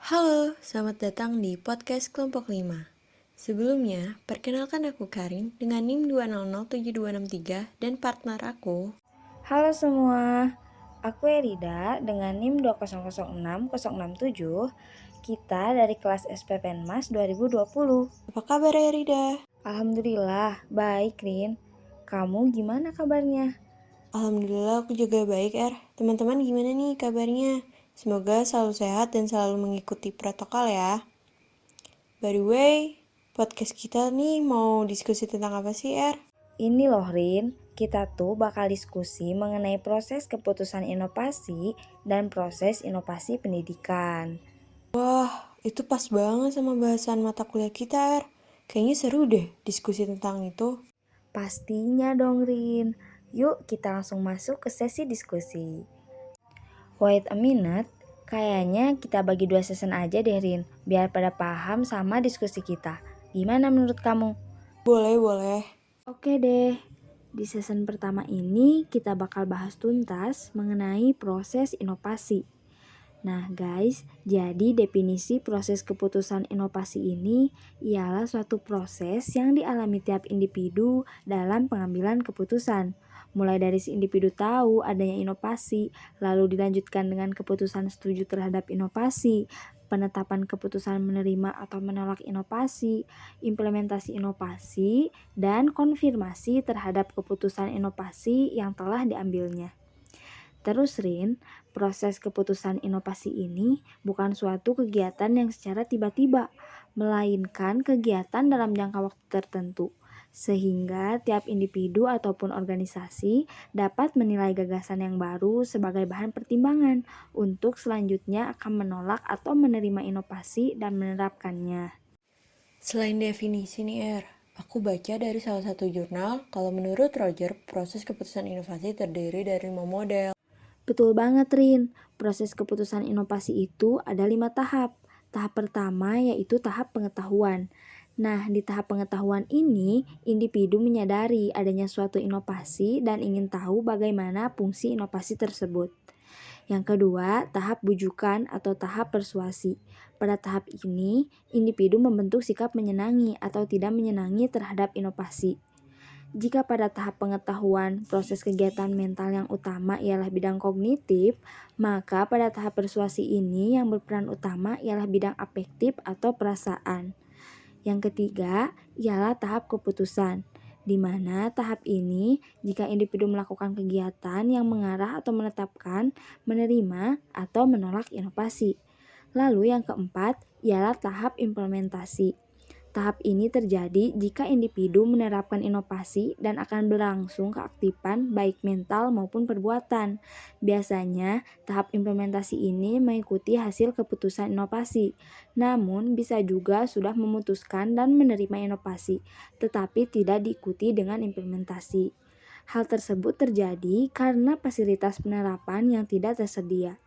Halo, selamat datang di podcast Kelompok 5. Sebelumnya, perkenalkan aku Karin dengan NIM 2007263 dan partner aku. Halo semua, aku Erida dengan NIM 2006067. Kita dari kelas SPPN Mas 2020. Apa kabar Erida? Alhamdulillah, baik Rin. Kamu gimana kabarnya? Alhamdulillah aku juga baik Teman-teman gimana nih kabarnya? Semoga selalu sehat dan selalu mengikuti protokol ya. By the way, podcast kita nih mau diskusi tentang apa sih Ini loh Rin, kita tuh bakal diskusi mengenai proses keputusan inovasi dan proses inovasi pendidikan. Wah, itu pas banget sama bahasan mata kuliah kita Kayaknya seru deh diskusi tentang itu. Pastinya dong Rin. Yuk kita langsung masuk ke sesi diskusi. Wait a minute, kayaknya kita bagi 2 season aja deh Rin, biar pada paham sama diskusi kita. Gimana menurut kamu? Boleh. Oke deh, di season pertama ini kita bakal bahas tuntas mengenai proses inovasi. Nah guys, jadi definisi proses keputusan inovasi ini ialah suatu proses yang dialami tiap individu dalam pengambilan keputusan. Mulai dari si individu tahu adanya inovasi, lalu dilanjutkan dengan keputusan setuju terhadap inovasi, penetapan keputusan menerima atau menolak inovasi, implementasi inovasi, dan konfirmasi terhadap keputusan inovasi yang telah diambilnya. Terus Rin, proses keputusan inovasi ini bukan suatu kegiatan yang secara tiba-tiba, melainkan kegiatan dalam jangka waktu tertentu, sehingga tiap individu ataupun organisasi dapat menilai gagasan yang baru sebagai bahan pertimbangan untuk selanjutnya akan menolak atau menerima inovasi dan menerapkannya. Selain definisi nih aku baca dari salah satu jurnal kalau menurut Roger, proses keputusan inovasi terdiri dari 5 model. Betul banget Rin, proses keputusan inovasi itu ada 5 tahap. Tahap pertama yaitu tahap pengetahuan. Nah, di tahap pengetahuan ini, individu menyadari adanya suatu inovasi dan ingin tahu bagaimana fungsi inovasi tersebut. Yang kedua, tahap bujukan atau tahap persuasi. Pada tahap ini, individu membentuk sikap menyenangi atau tidak menyenangi terhadap inovasi. Jika pada tahap pengetahuan proses kegiatan mental yang utama ialah bidang kognitif, maka pada tahap persuasi ini yang berperan utama ialah bidang afektif atau perasaan. Yang ketiga ialah tahap keputusan, di mana tahap ini jika individu melakukan kegiatan yang mengarah atau menetapkan, menerima, atau menolak inovasi. Lalu yang keempat ialah tahap implementasi. Tahap ini terjadi jika individu menerapkan inovasi dan akan berlangsung keaktifan baik mental maupun perbuatan. Biasanya, tahap implementasi ini mengikuti hasil keputusan inovasi, namun bisa juga sudah memutuskan dan menerima inovasi, tetapi tidak diikuti dengan implementasi. Hal tersebut terjadi karena fasilitas penerapan yang tidak tersedia.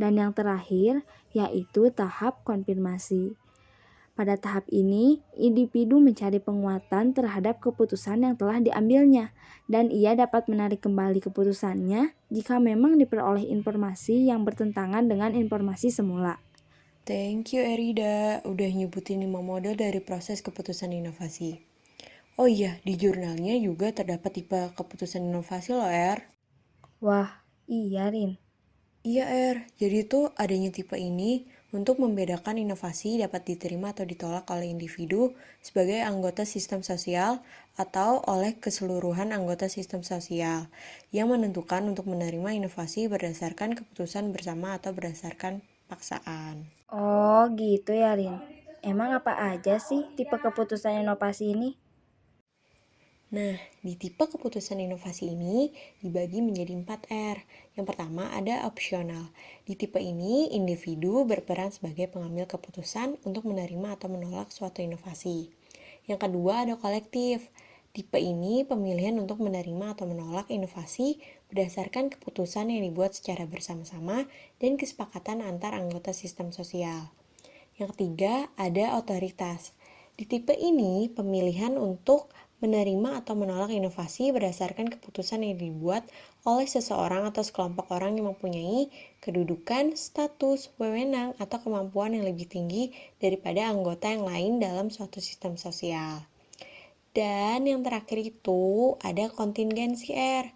Dan yang terakhir, yaitu tahap konfirmasi. Pada tahap ini, individu mencari penguatan terhadap keputusan yang telah diambilnya, dan ia dapat menarik kembali keputusannya jika memang diperoleh informasi yang bertentangan dengan informasi semula. Thank you Erida, udah nyebutin 5 model dari proses keputusan inovasi. Oh iya, di jurnalnya juga terdapat tipe keputusan inovasi loh Wah, iya Rin. Iya jadi tuh adanya tipe ini untuk membedakan inovasi dapat diterima atau ditolak oleh individu sebagai anggota sistem sosial atau oleh keseluruhan anggota sistem sosial yang menentukan untuk menerima inovasi berdasarkan keputusan bersama atau berdasarkan paksaan. Oh gitu ya Rin. Emang apa aja sih tipe keputusan inovasi ini? Nah, di tipe keputusan inovasi ini dibagi menjadi 4R. Yang pertama ada opsional. Di tipe ini, individu berperan sebagai pengambil keputusan untuk menerima atau menolak suatu inovasi. Yang kedua ada kolektif. Tipe ini pemilihan untuk menerima atau menolak inovasi berdasarkan keputusan yang dibuat secara bersama-sama dan kesepakatan antar anggota sistem sosial. Yang ketiga ada otoritas. Di tipe ini, pemilihan untuk menerima atau menolak inovasi berdasarkan keputusan yang dibuat oleh seseorang atau sekelompok orang yang mempunyai kedudukan, status, wewenang, atau kemampuan yang lebih tinggi daripada anggota yang lain dalam suatu sistem sosial. Dan yang terakhir itu ada kontingensi R.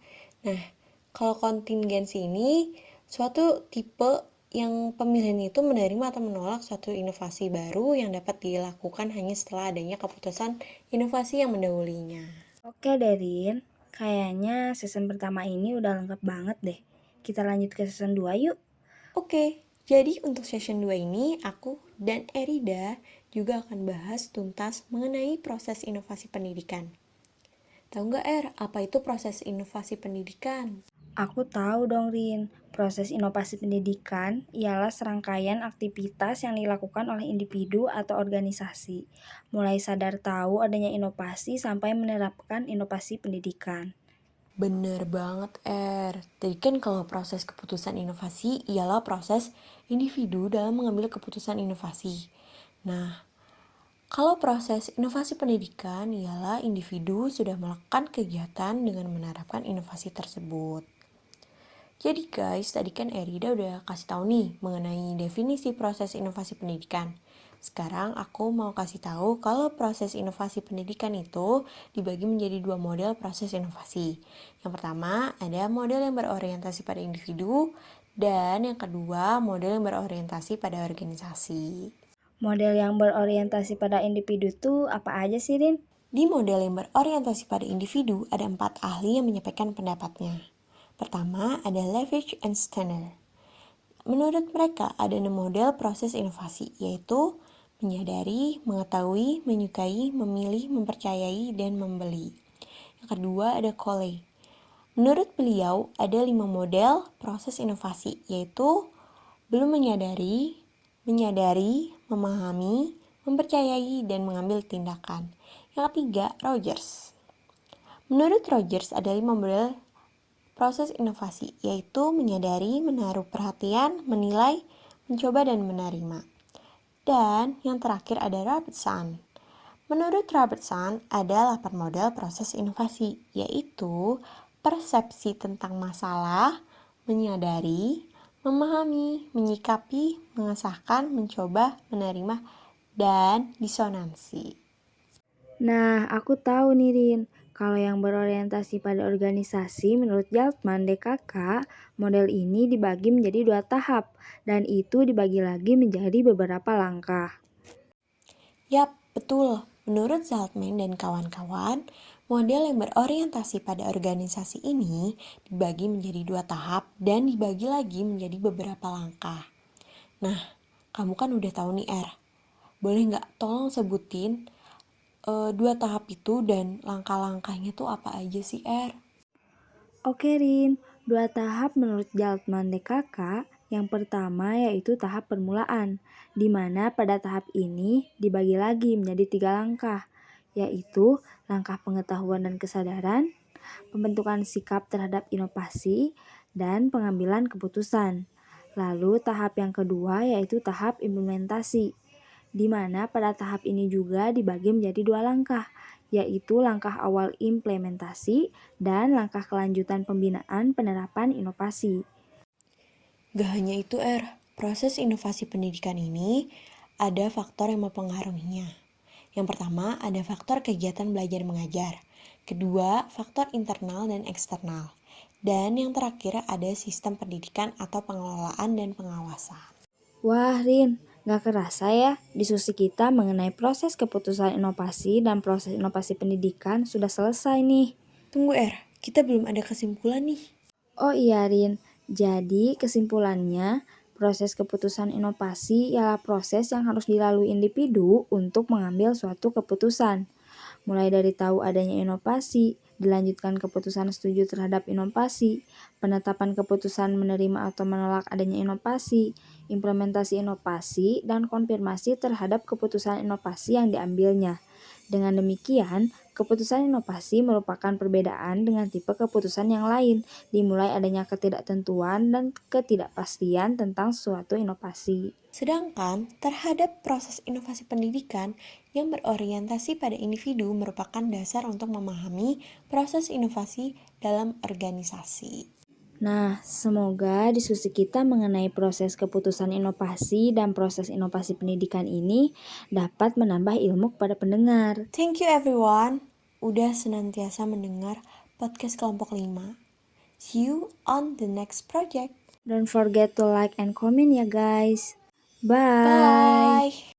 Nah, kalau kontingensi ini suatu tipe yang pemilihan itu menerima atau menolak suatu inovasi baru yang dapat dilakukan hanya setelah adanya keputusan inovasi yang mendahulunya. Oke Derin, kayaknya season pertama ini udah lengkap banget deh. Kita lanjut ke season 2 yuk. Oke, jadi untuk session 2 ini aku dan Erida juga akan bahas tuntas mengenai proses inovasi pendidikan. Tahu nggak apa itu proses inovasi pendidikan? Aku tahu dong Rin, proses inovasi pendidikan ialah serangkaian aktivitas yang dilakukan oleh individu atau organisasi, mulai sadar tahu adanya inovasi sampai menerapkan inovasi pendidikan. Bener banget, Jadi kan kalau proses keputusan inovasi ialah proses individu dalam mengambil keputusan inovasi. Nah, kalau proses inovasi pendidikan ialah individu sudah melakukan kegiatan dengan menerapkan inovasi tersebut. Jadi guys, tadi kan Erida udah kasih tahu nih mengenai definisi proses inovasi pendidikan. Sekarang aku mau kasih tahu kalau proses inovasi pendidikan itu dibagi menjadi dua model proses inovasi. Yang pertama ada model yang berorientasi pada individu dan yang kedua model yang berorientasi pada organisasi. Model yang berorientasi pada individu tuh apa aja sih Rin? Di model yang berorientasi pada individu ada 4 ahli yang menyampaikan pendapatnya. Pertama ada Levish and Steiner. Menurut mereka, ada 6 model proses inovasi, yaitu menyadari, mengetahui, menyukai, memilih, mempercayai, dan membeli. Yang kedua ada Cole. Menurut beliau, ada 5 model proses inovasi, yaitu belum menyadari, memahami, mempercayai, dan mengambil tindakan. Yang ketiga, Rogers. Menurut Rogers, ada 5 model proses inovasi, yaitu menyadari, menaruh perhatian, menilai, mencoba, dan menerima. Dan yang terakhir ada Robertson. Menurut Robertson, ada 8 model proses inovasi, yaitu persepsi tentang masalah, menyadari, memahami, menyikapi, mengesahkan, mencoba, menerima, dan disonansi. Nah, aku tahu nih Rin, kalau yang berorientasi pada organisasi menurut Jaltman DKK, model ini dibagi menjadi 2 tahap, dan itu dibagi lagi menjadi beberapa langkah. Yap, betul. Menurut Zaltman dan kawan-kawan, model yang berorientasi pada organisasi ini dibagi menjadi 2 tahap dan dibagi lagi menjadi beberapa langkah. Nah, kamu kan udah tahu nih, Boleh nggak tolong sebutin 2 tahap itu dan langkah-langkahnya tuh apa aja sih, Oke Rin, 2 tahap menurut Jaltman DKK. Yang pertama yaitu tahap permulaan, di mana pada tahap ini dibagi lagi menjadi 3 langkah, yaitu langkah pengetahuan dan kesadaran, pembentukan sikap terhadap inovasi, dan pengambilan keputusan. Lalu tahap yang kedua yaitu tahap implementasi, di mana pada tahap ini juga dibagi menjadi 2 langkah, yaitu langkah awal implementasi dan langkah kelanjutan pembinaan penerapan inovasi. Gak hanya itu, proses inovasi pendidikan ini ada faktor yang mempengaruhinya. Yang pertama, ada faktor kegiatan belajar mengajar. Kedua, faktor internal dan eksternal. Dan yang terakhir ada sistem pendidikan atau pengelolaan dan pengawasan. Wah Rin, gak kerasa ya diskusi kita mengenai proses keputusan inovasi dan proses inovasi pendidikan sudah selesai nih. Tunggu, kita belum ada kesimpulan nih. Oh iya Rin, jadi kesimpulannya proses keputusan inovasi ialah proses yang harus dilalui individu untuk mengambil suatu keputusan. Mulai dari tahu adanya inovasi, dilanjutkan keputusan setuju terhadap inovasi, penetapan keputusan menerima atau menolak adanya inovasi, implementasi inovasi, dan konfirmasi terhadap keputusan inovasi yang diambilnya. Dengan demikian, Keputusan inovasi merupakan perbedaan dengan tipe keputusan yang lain, dimulai adanya ketidaktentuan dan ketidakpastian tentang suatu inovasi. Sedangkan terhadap proses inovasi pendidikan yang berorientasi pada individu merupakan dasar untuk memahami proses inovasi dalam organisasi. Nah, semoga diskusi kita mengenai proses keputusan inovasi dan proses inovasi pendidikan ini dapat menambah ilmu kepada pendengar. Thank you everyone, udah senantiasa mendengar podcast kelompok 5. See you on the next project. Don't forget to like and comment ya guys. Bye. Bye.